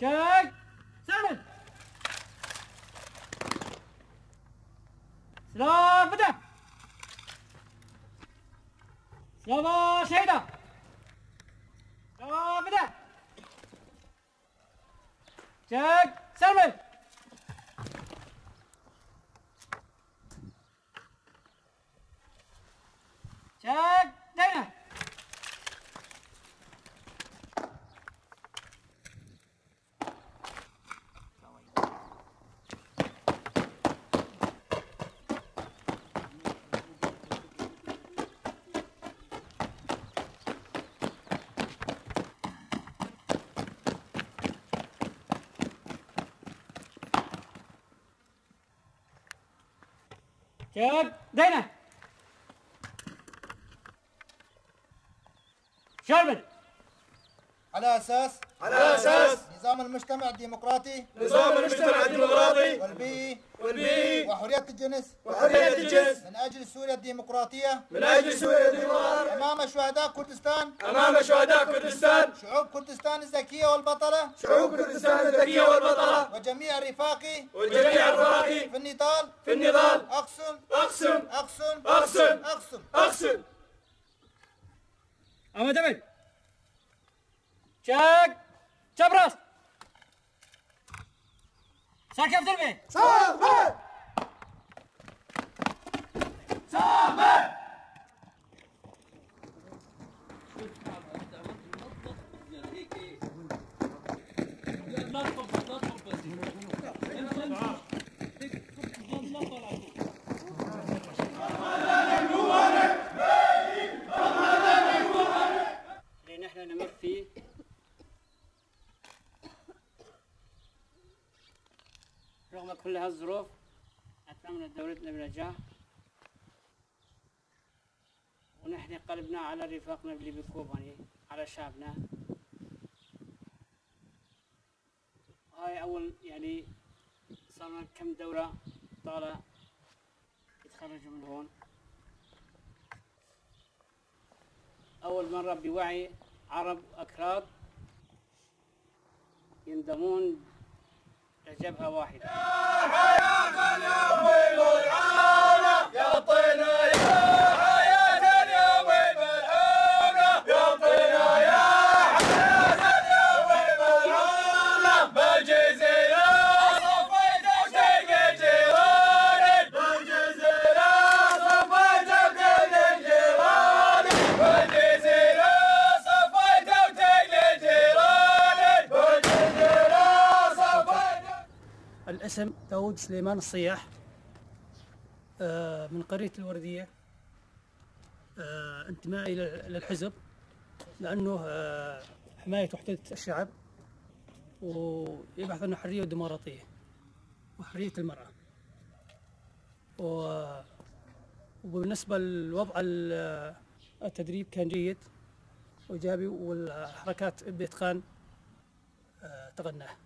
شك سند سلاح بدأ سلاح شهيدة سلاح بدأ شك سلمي شك دينا شك دينا شربن على أساس نظام المجتمع الديمقراطي والبيئي وحرية الجنس من أجل سوريا الديمقراطية أمام شهداء كردستان شعوب كردستان الذكية والبطلة وجميع رفاقي في النضال أقسم أما دمج شك شبراس ساكن في البيت اللي نحن نمر فيه رغم كل هالظروف أتممنا دولتنا بنجاح، ونحن قلبنا على رفاقنا اللي بكوباني على شعبنا. هاي أول يعني صار كم دورة طالع يتخرجوا من هون، أول مرة بوعي عرب أكراد ينضمون لجبهة واحدة. يا حياة اليوم والعالم يا طينا يا حياة اليوم والعالم يا طينا يا حياة اليوم والعالم بالجزيرة صفيت وشيق الجيران بالجزيرة صفيت وكل الجيران بالجزيرة صفيت وكل الجيران بالجزيرة صفيت. الاسم داود سليمان الصياح، من قرية الوردية. انتمائي للحزب لأنه حماية وحدة الشعب، ويبحث عن حرية وديمقراطية وحرية المرأة. وبالنسبة للوضع التدريب كان جيد وإيجابي، والحركات بإتقان تقناه.